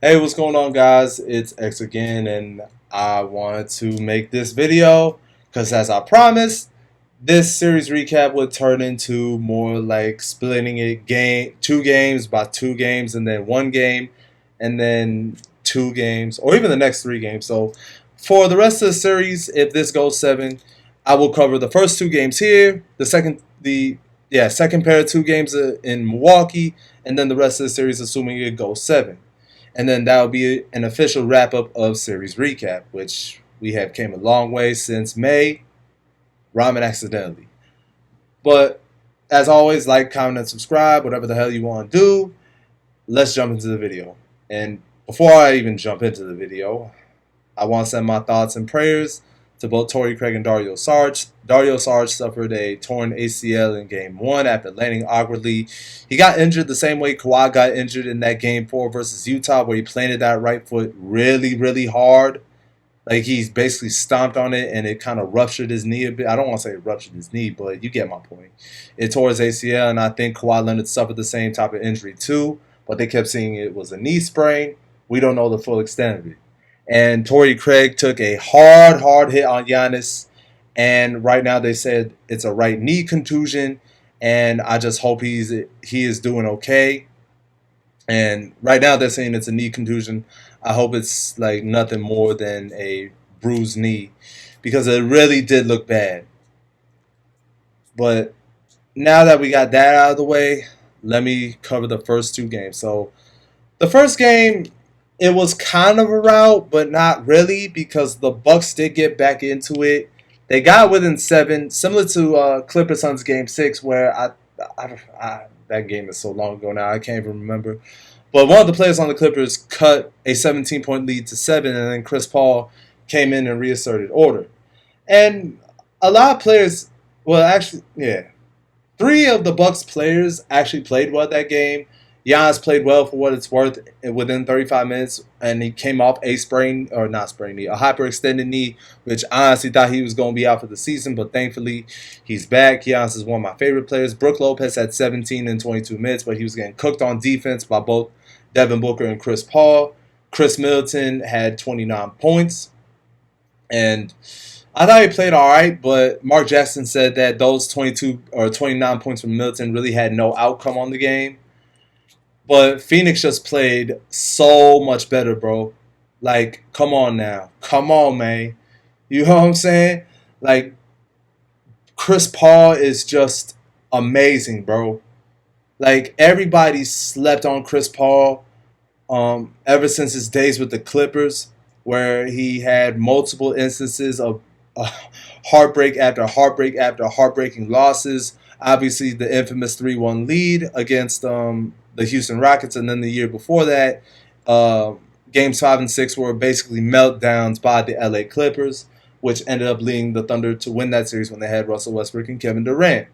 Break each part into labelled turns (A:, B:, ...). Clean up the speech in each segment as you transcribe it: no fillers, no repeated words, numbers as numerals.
A: Hey, what's going on, guys? It's X again, and I wanted to make this video because, as I promised, this series recap would turn into more like splitting it two games by two games, and then one game, and then two games, or even the next three games. So, for the rest of the series, if this goes seven, I will cover the first two games here, second pair of two games in Milwaukee, and then the rest of the series, assuming it goes seven. And then that will be an official wrap up of series recap, which we have came a long way since May, ramen accidentally. But as always, like, comment, and subscribe, whatever the hell you want to do. Let's jump into the video. And before I even jump into the video, I want to send my thoughts and prayers to both Torrey Craig and Dario Saric. Dario Saric suffered a torn ACL in Game 1 after landing awkwardly. He got injured the same way Kawhi got injured in that Game 4 versus Utah, where he planted that right foot really, really hard. Like, he's basically stomped on it, and it kind of ruptured his knee a bit. I don't want to say it ruptured his knee, but you get my point. It tore his ACL, and I think Kawhi Leonard suffered the same type of injury too, but they kept saying it was a knee sprain. We don't know the full extent of it. And Torrey Craig took a hard hit on Giannis. And right now they said it's a right knee contusion. And I just hope he is doing okay. And right now they're saying it's a knee contusion. I hope it's like nothing more than a bruised knee, because it really did look bad. But now that we got that out of the way, let me cover the first two games. So the first game, it was kind of a rout, but not really, because the Bucks did get back into it. They got within 7, similar to Clippers Suns Game 6, where that game is so long ago now, I can't even remember. But one of the players on the Clippers cut a 17-point lead to 7, and then Chris Paul came in and reasserted order. And a lot of players, well, actually, yeah, 3 of the Bucks players actually played well that game. Giannis played well for what it's worth within 35 minutes, and he came off a hyperextended knee, which I honestly thought he was going to be out for the season, but thankfully he's back. Giannis is one of my favorite players. Brook Lopez had 17 in 22 minutes, but he was getting cooked on defense by both Devin Booker and Chris Paul. Chris Middleton had 29 points, and I thought he played all right, but Mark Jackson said that those 22 or 29 points from Middleton really had no outcome on the game. But Phoenix just played so much better, bro. Like, come on now. Come on, man. You know what I'm saying? Like, Chris Paul is just amazing, bro. Like, everybody slept on Chris Paul ever since his days with the Clippers, where he had multiple instances of heartbreak after heartbreak after heartbreaking losses. Obviously, the infamous 3-1 lead against the Houston Rockets, and then the year before that, games 5 and 6 were basically meltdowns by the LA Clippers, which ended up leading the Thunder to win that series when they had Russell Westbrook and Kevin Durant.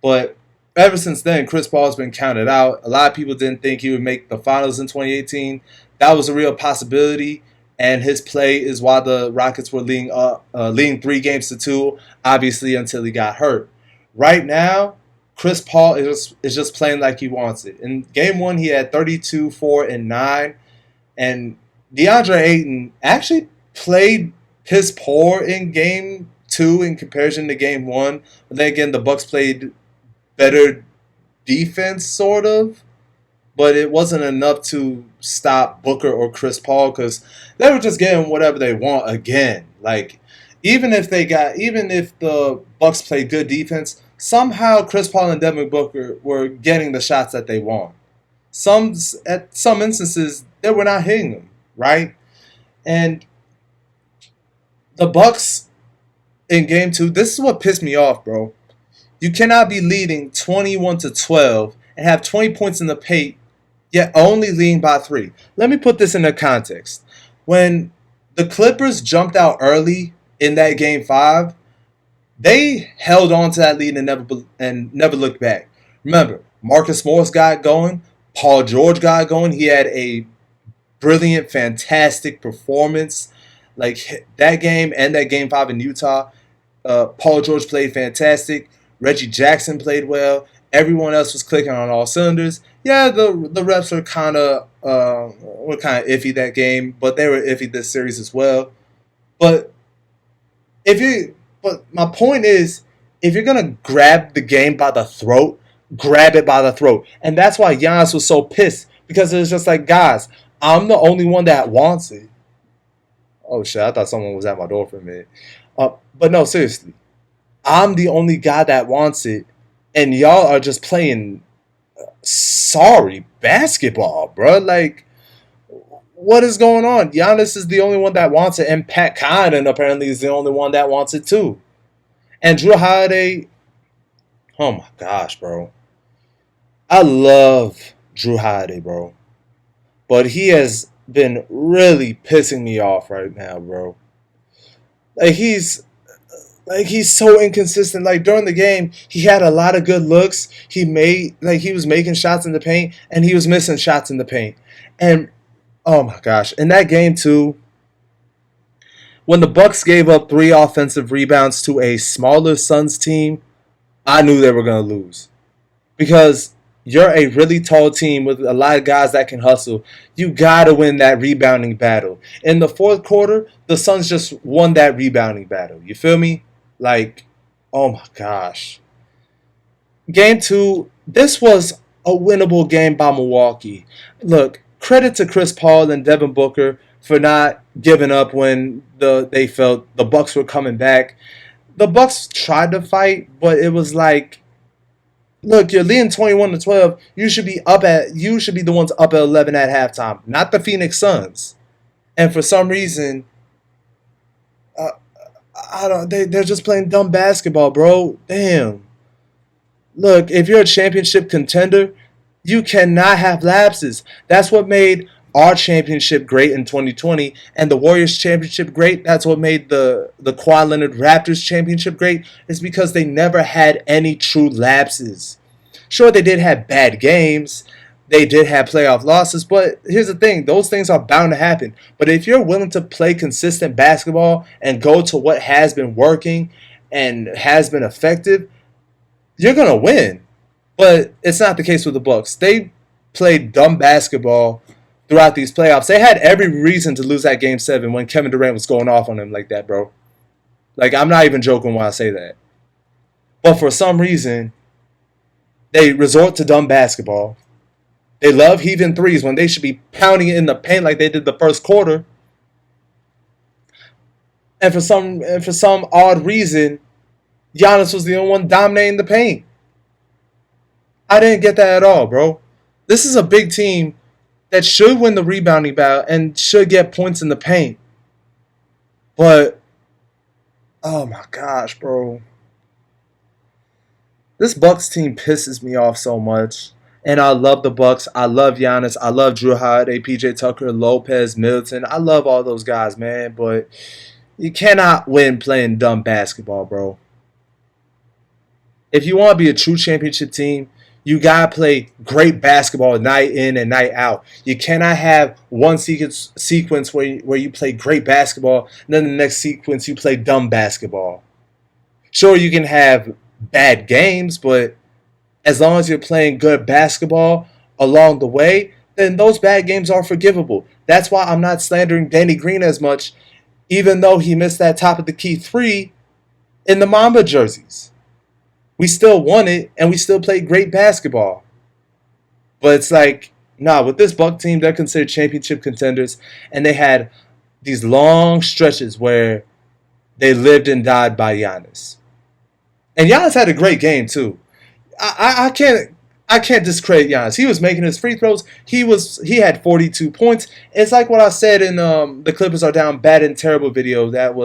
A: But ever since then, Chris Paul has been counted out. A lot of people didn't think he would make the finals in 2018. That was a real possibility, and his play is why the Rockets were leading 3 games to 2, obviously, until he got hurt. Right now, Chris Paul is just playing like he wants it. In Game 1, he had 32, 4, and 9. And DeAndre Ayton actually played piss poor in Game 2 in comparison to Game 1. But then again, the Bucks played better defense, sort of. But it wasn't enough to stop Booker or Chris Paul, because they were just getting whatever they want again. Like, even if the Bucks played good defense, somehow Chris Paul and Devin Booker were getting the shots that they want. At some instances, they were not hitting them, right? And the Bucks in Game 2, this is what pissed me off, bro. You cannot be leading 21-12 and have 20 points in the paint, yet only leading by 3. Let me put this into context. When the Clippers jumped out early in that Game 5, they held on to that lead and never looked back. Remember, Marcus Morris got going. Paul George got going. He had a brilliant, fantastic performance. Like, that game and that Game 5 in Utah, Paul George played fantastic. Reggie Jackson played well. Everyone else was clicking on all cylinders. Yeah, the refs are kind of were kind of iffy that game, but they were iffy this series as well. But if you, but my point is, if you're gonna grab the game by the throat, grab it by the throat, and that's why Giannis was so pissed because it was just like, guys, I'm the only one that wants it. Oh shit! I thought someone was at my door for a minute. But no, seriously, I'm the only guy that wants it, and y'all are just playing sorry basketball, bro. Like, what is going on? Giannis is the only one that wants it, and Pat Connaughton apparently is the only one that wants it too. And Jrue Holiday, oh my gosh, bro. I love Jrue Holiday, bro. But he has been really pissing me off right now, bro. Like he's so inconsistent. Like during the game, he had a lot of good looks. He was making shots in the paint and he was missing shots in the paint. And oh my gosh, in that game too, when the Bucks gave up 3 offensive rebounds to a smaller Suns team, I knew they were going to lose. Because you're a really tall team with a lot of guys that can hustle. You got to win that rebounding battle. In the fourth quarter, the Suns just won that rebounding battle. You feel me? Like, oh my gosh. Game 2, this was a winnable game by Milwaukee. Look, credit to Chris Paul and Devin Booker for not giving up when they felt the Bucks were coming back. The Bucks tried to fight, but it was like, look, you're leading 21-12. You should be the ones up at 11 at halftime, not the Phoenix Suns. And for some reason, they're just playing dumb basketball, bro. Damn. Look, if you're a championship contender, you cannot have lapses. That's what made our championship great in 2020 and the Warriors championship great. That's what made the Kawhi Leonard Raptors championship great, is because they never had any true lapses. Sure, they did have bad games. They did have playoff losses, but here's the thing. Those things are bound to happen. But if you're willing to play consistent basketball and go to what has been working and has been effective, you're going to win. But it's not the case with the Bucks. They played dumb basketball throughout these playoffs. They had every reason to lose that Game 7 when Kevin Durant was going off on them like that, bro. Like, I'm not even joking when I say that. But for some reason, they resort to dumb basketball. They love heaving threes when they should be pounding it in the paint like they did the first quarter. And for some odd reason, Giannis was the only one dominating the paint. I didn't get that at all, bro. This is a big team that should win the rebounding battle and should get points in the paint. But, oh my gosh, bro. This Bucks team pisses me off so much. And I love the Bucks. I love Giannis. I love Jrue Holiday, PJ Tucker, Lopez, Middleton. I love all those guys, man. But you cannot win playing dumb basketball, bro. If you want to be a true championship team, you got to play great basketball night in and night out. You cannot have one sequence where you play great basketball, and then the next sequence you play dumb basketball. Sure, you can have bad games, but as long as you're playing good basketball along the way, then those bad games are forgivable. That's why I'm not slandering Danny Green as much, even though he missed that top of the key 3 in the Mamba jerseys. We still won it, and we still played great basketball. But it's like, nah, with this Buck team, they're considered championship contenders, and they had these long stretches where they lived and died by Giannis. And Giannis had a great game, too. I can't discredit Giannis. He was making his free throws. He had 42 points. It's like what I said in the Clippers are down bad and terrible video. That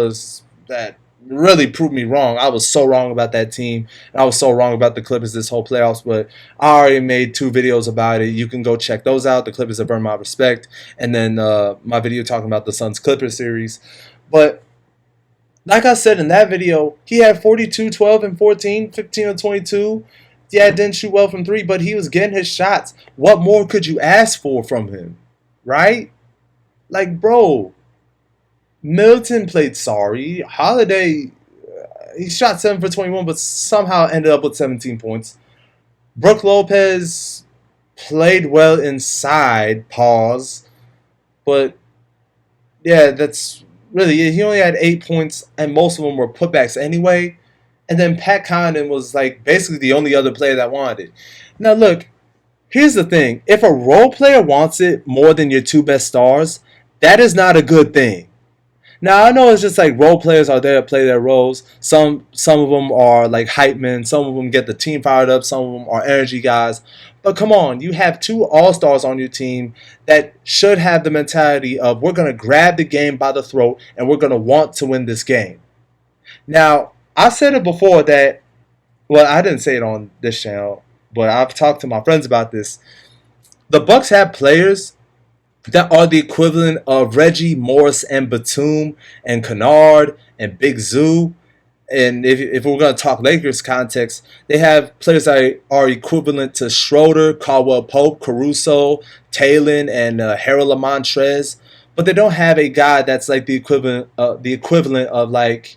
A: really proved me wrong. I was so wrong about that team. I was so wrong about the Clippers this whole playoffs. But I already made 2 videos about it. You can go check those out. The Clippers have earned my respect. And then my video talking about the Suns Clippers series. But like I said in that video, he had 42, 12, and 14, 15 and 22. Yeah, didn't shoot well from 3, but he was getting his shots. What more could you ask for from him? Right? Like, bro, Middleton played sorry. Holiday, he shot 7 for 21, but somehow ended up with 17 points. Brook Lopez, played well inside, pause. But yeah, that's really it. He only had 8 points, and most of them were putbacks anyway. And then Pat Connaughton was like basically the only other player that wanted it. Now, look, here's the thing. If a role player wants it more than your two best stars, that is not a good thing. Now I know it's just like role players are there to play their roles. Some of them are like hype men. Some of them get the team fired up. Some of them are energy guys. But come on, you have two all stars on your team that should have the mentality of we're gonna grab the game by the throat and we're gonna want to win this game. Now I said it before that well I didn't say it on this channel, but I've talked to my friends about this. The Bucks have players that are the equivalent of Reggie, Morris, and Batum, and Kennard, and Big Zoo. And if we're going to talk Lakers context, they have players that are equivalent to Schroeder, Caldwell Pope, Caruso, Talon, and Harold Lamontrez. But they don't have a guy that's like the equivalent of like,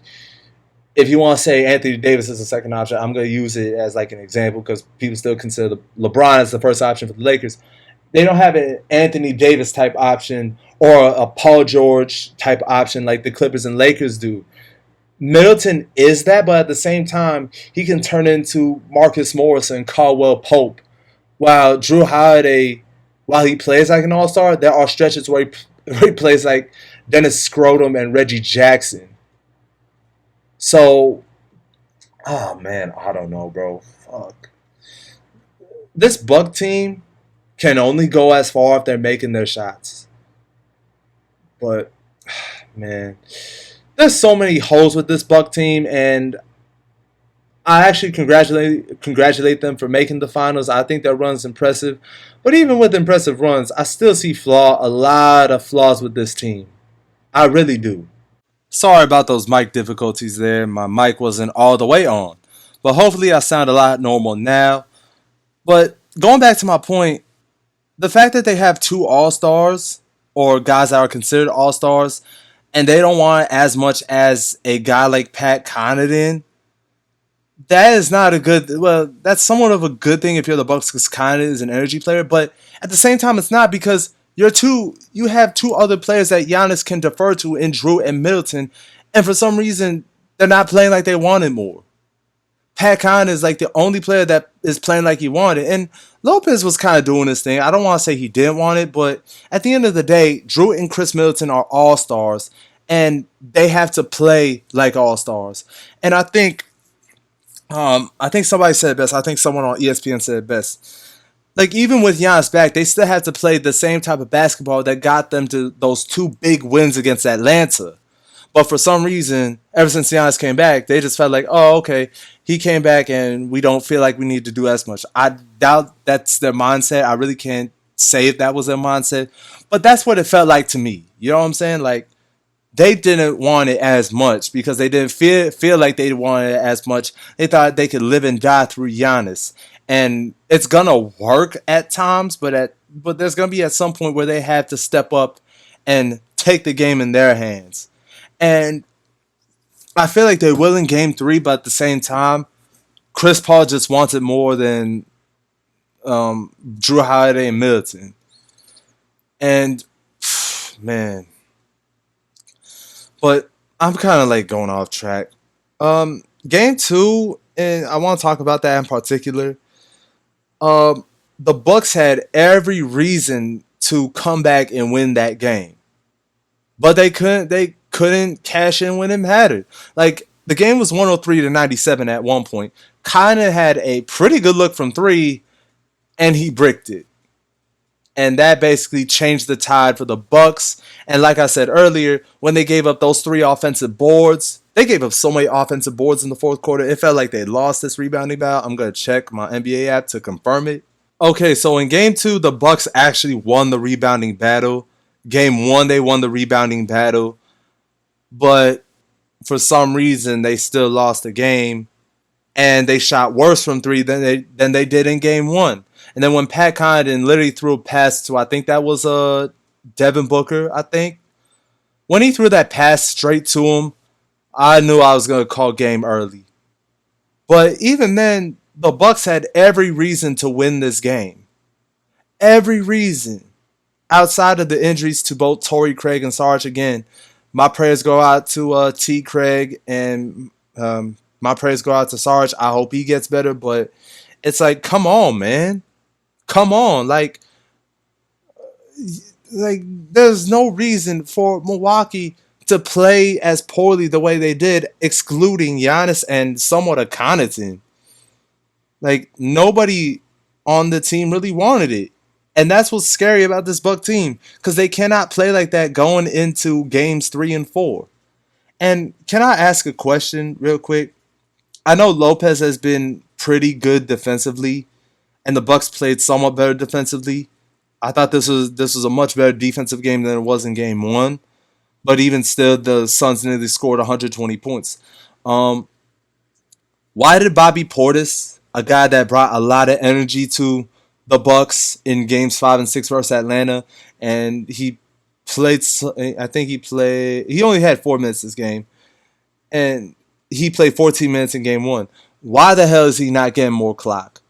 A: if you want to say Anthony Davis is the second option, I'm going to use it as like an example because people still consider LeBron as the first option for the Lakers. They don't have an Anthony Davis type option or a Paul George type option like the Clippers and Lakers do. Middleton is that, but at the same time, he can turn into Marcus Morris and Caldwell Pope. While Jrue Holiday, while he plays like an all-star, there are stretches where he plays like Dennis Scrotum and Reggie Jackson. So, oh man, I don't know, bro. Fuck. This Buck team can only go as far if they're making their shots. But man, there's so many holes with this Buck team, and I actually congratulate them for making the finals. I think their run's impressive, but even with impressive runs, I still see a lot of flaws with this team. I really do. Sorry about those mic difficulties there. My mic wasn't all the way on, but hopefully I sound a lot normal now. But going back to my point, the fact that they have two all-stars or guys that are considered all-stars and they don't want as much as a guy like Pat Connaughton, that is not a good, well, that's somewhat of a good thing if you're the Bucks because Connaughton is an energy player, but at the same time it's not because you have two other players that Giannis can defer to in Jrue and Middleton, and for some reason they're not playing like they wanted more. Pat Connaughton is like the only player that is playing like he wanted. And Lopez was kind of doing this thing. I don't want to say he didn't want it, but at the end of the day, Jrue and Chris Middleton are all-stars, and they have to play like all-stars. And I think somebody said it best. I think someone on ESPN said it best. Like, even with Giannis back, they still have to play the same type of basketball that got them to those two big wins against Atlanta. But for some reason, ever since Giannis came back, they just felt like, oh, okay, he came back and we don't feel like we need to do as much. I doubt that's their mindset. I really can't say if that was their mindset. But that's what it felt like to me. You know what I'm saying? Like, they didn't want it as much because they didn't feel like they wanted it as much. They thought they could live and die through Giannis. And it's going to work at times, but there's going to be at some point where they have to step up and take the game in their hands. And I feel like they will in game 3, but at the same time, Chris Paul just wants it more than Jrue Holiday and Middleton. And, man. But I'm kind of like going off track. Game 2, and I want to talk about that in particular. The Bucks had every reason to come back and win that game. But they couldn't cash in when it mattered. Like, the game was 103-97 at one point. Kinda had a pretty good look from 3, and he bricked it. And that basically changed the tide for the Bucks. And like I said earlier, when they gave up those 3 offensive boards, they gave up so many offensive boards in the fourth quarter. It felt like they lost this rebounding battle. I'm going to check my NBA app to confirm it. Okay, so in game 2, the Bucks actually won the rebounding battle. Game 1, they won the rebounding battle. But for some reason, they still lost the game. And they shot worse from 3 than they did in game 1. And then when Pat Connaughton literally threw a pass to, I think that was Devin Booker, I think. When he threw that pass straight to him, I knew I was going to call game early. But even then, the Bucks had every reason to win this game. every reason outside of the injuries to both Torrey Craig and Sarge. Again, my prayers go out to T. Craig, and my prayers go out to Sarge. I hope he gets better, but it's like, come on, man. Come on. Like there's no reason for Milwaukee to play as poorly the way they did, excluding Giannis and somewhat of Connaughton. Like nobody on the team really wanted it. And that's what's scary about this Buck team, because they cannot play like that going into games 3 and 4. And can I ask a question real quick? I know Lopez has been pretty good defensively, and the Bucks played somewhat better defensively. I thought this was a much better defensive game than it was in game 1. But even still, the Suns nearly scored 120 points. Um, why did Bobby Portis, a guy that brought a lot of energy to the Bucks in games 5 and 6 versus Atlanta, and he played, I think he only had 4 minutes this game, and he played 14 minutes in game 1. Why the hell is he not getting more clock?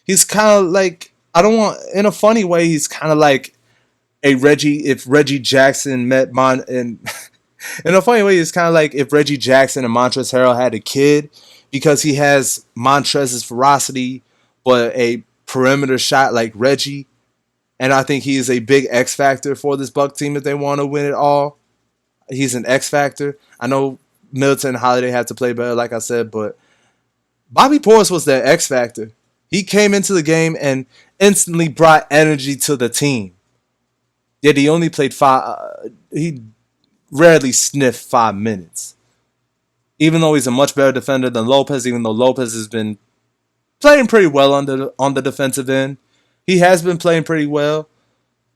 A: He's kind of like, I don't want, in a funny way, he's kind of like if Reggie Jackson met and in a funny way, it's kind of like if Reggie Jackson and Montrezl Harrell had a kid, because he has Montrezl's ferocity, but a perimeter shot like Reggie. And I think he is a big X factor for this Buck team if they want to win it all. He's an X factor. I know Middleton and Holiday have to play better, like I said, but Bobby Porris was their X factor. He came into the game and instantly brought energy to the team. Yet he only played he rarely sniffed 5 minutes. Even though he's a much better defender than Lopez, even though Lopez has been playing pretty well on the defensive end. He has been playing pretty well.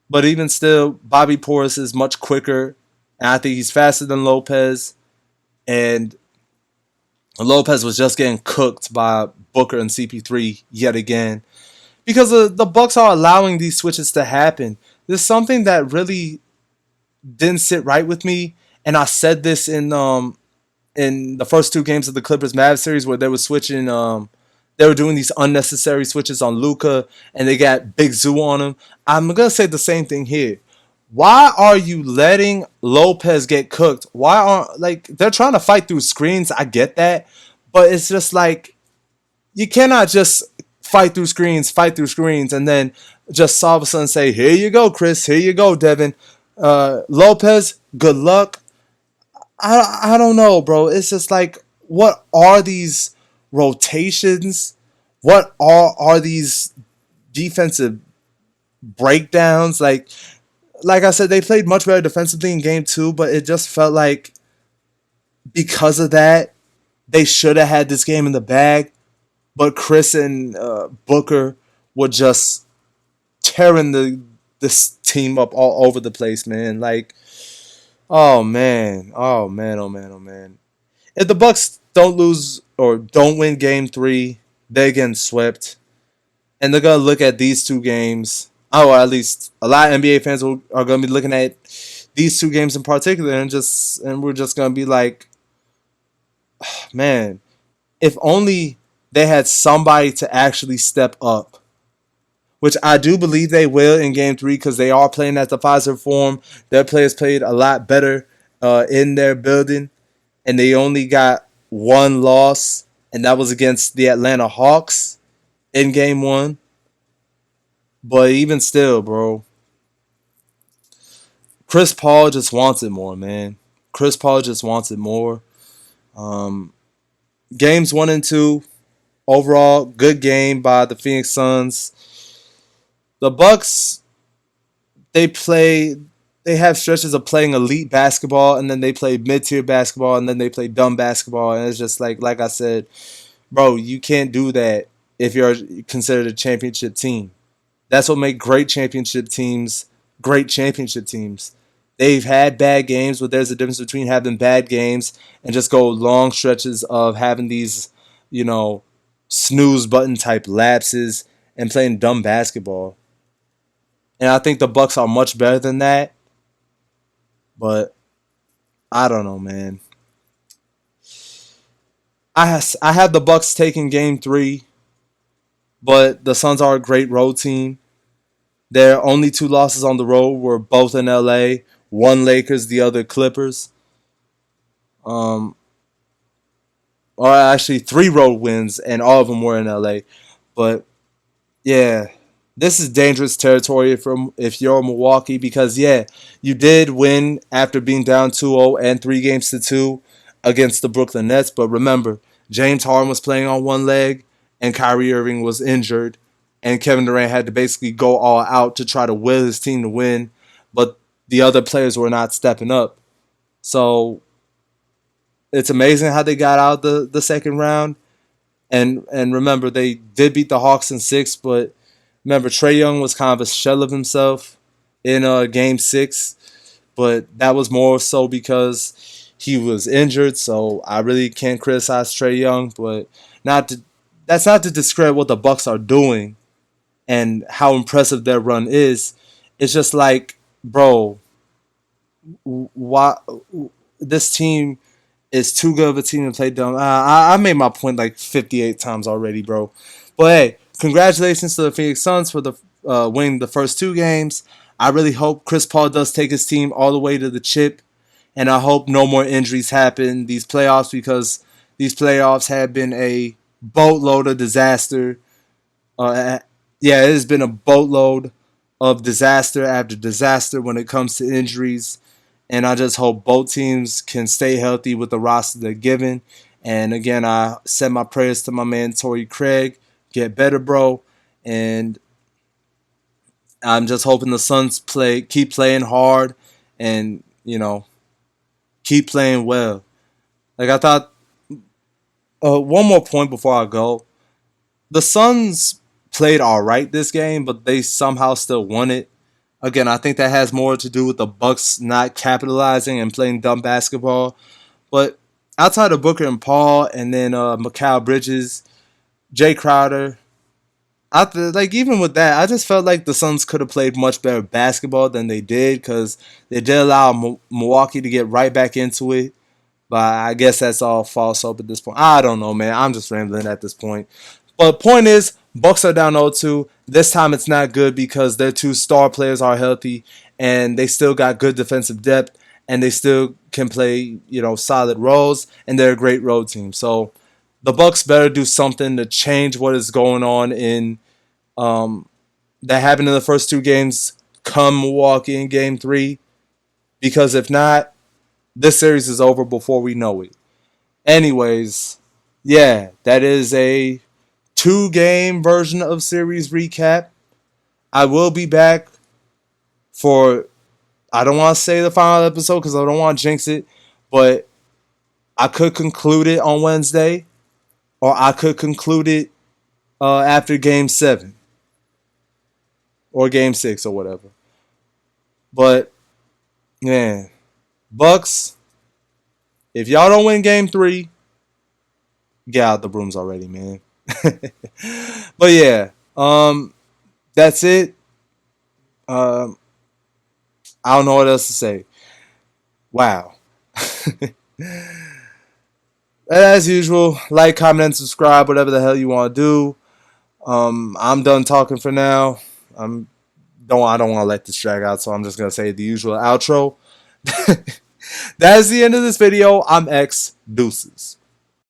A: But even still, Bobby Porris is much quicker. And I think he's faster than Lopez. And Lopez was just getting cooked by Booker and CP3 yet again. Because the Bucks are allowing these switches to happen. There's something that really didn't sit right with me. And I said this in the first 2 games of the Clippers Mavs series, where they were switching, they were doing these unnecessary switches on Luka, and they got Big Zoo on him. I'm gonna say the same thing here. Why are you letting Lopez get cooked? Why aren't, like, they're trying to fight through screens? I get that, but it's just like, you cannot just fight through screens, and then just all of a sudden say, "Here you go, Chris. Here you go, Devin. Lopez, good luck." I don't know, bro. It's just like, what are these rotations? What are these defensive breakdowns? Like I said, they played much better defensively in game 2, but it just felt like because of that, they should have had this game in the bag. But Chris and Booker were just tearing this team up all over the place, man. Like, oh man, oh man, oh man, oh man. If the Bucks don't lose or don't win game 3, they're getting swept. And they're gonna look at these 2 games. Oh, or at least a lot of NBA fans are gonna be looking at these 2 games in particular, and we're just gonna be like, oh, man, if only they had somebody to actually step up. Which I do believe they will in game 3, because they are playing at the Pfizer Forum. Their players played a lot better in their building, and they only got 1 loss, and that was against the Atlanta Hawks in game 1. But even still, bro, Chris Paul just wants it more, man. Chris Paul just wants it more. Games 1 and 2, overall, good game by the Phoenix Suns. The Bucks, they have stretches of playing elite basketball, and then they play mid-tier basketball, and then they play dumb basketball, and it's just like I said, bro, you can't do that if you're considered a championship team. That's what makes great championship teams. They've had bad games, but there's a difference between having bad games and just go long stretches of having these, snooze button type lapses and playing dumb basketball. And I think the Bucks are much better than that. But I don't know, man. I have the Bucks taking game 3, but the Suns are a great road team. Their only two losses on the road were both in LA. One Lakers, the other Clippers. Um, or actually three road wins, and all of them were in LA. But yeah, this is dangerous territory if you're Milwaukee because yeah, you did win after being down 2-0 and 3 games to 2 against the Brooklyn Nets. But remember, James Harden was playing on one leg, and Kyrie Irving was injured, and Kevin Durant had to basically go all out to try to will his team to win. But the other players were not stepping up. So it's amazing how they got out the second round. And remember, they did beat the Hawks in 6, but remember, Trae Young was kind of a shell of himself in game 6, but that was more so because he was injured, so I really can't criticize Trae Young, but not to, that's not to discredit what the Bucks are doing and how impressive their run is. It's just like, bro, why this team is too good of a team to play dumb. I made my point like 58 times already, bro. But hey, congratulations to the Phoenix Suns for the winning the first 2 games. I really hope Chris Paul does take his team all the way to the chip, and I hope no more injuries happen these playoffs because these playoffs have been a boatload of disaster. Yeah, it has been a boatload of disaster after disaster when it comes to injuries. And I just hope both teams can stay healthy with the roster they're given. And again, I send my prayers to my man Torrey Craig. Get better, bro. And I'm just hoping the Suns keep playing hard, and keep playing well. Like I thought. One more point before I go. The Suns played all right this game, but they somehow still won it. Again, I think that has more to do with the Bucks not capitalizing and playing dumb basketball. But outside of Booker and Paul, and then Mikal Bridges, Jay Crowder, even with that, I just felt like the Suns could have played much better basketball than they did because they did allow Milwaukee to get right back into it. But I guess that's all false hope at this point. I don't know, man. I'm just rambling at this point. But point is, Bucks are down 0-2. This time it's not good because their 2 star players are healthy and they still got good defensive depth and they still can play, solid roles, and they're a great road team. So the Bucks better do something to change what is going on in that happened in the first 2 games come Milwaukee in game 3, because if not, this series is over before we know it. Anyways, yeah, that is a 2-game version of series recap. I will be back for, I don't want to say the final episode because I don't want to jinx it, but I could conclude it on Wednesday, or I could conclude it after game 7 or game 6 or whatever. But man, Bucks, if y'all don't win game 3, get out the brooms already, man. But yeah, that's it. I don't know what else to say. Wow. As usual, like, comment, and subscribe, whatever the hell you want to do. I'm done talking for now. I don't want to let this drag out, so I'm just gonna say the usual outro. That is the end of this video. I'm X. Deuces.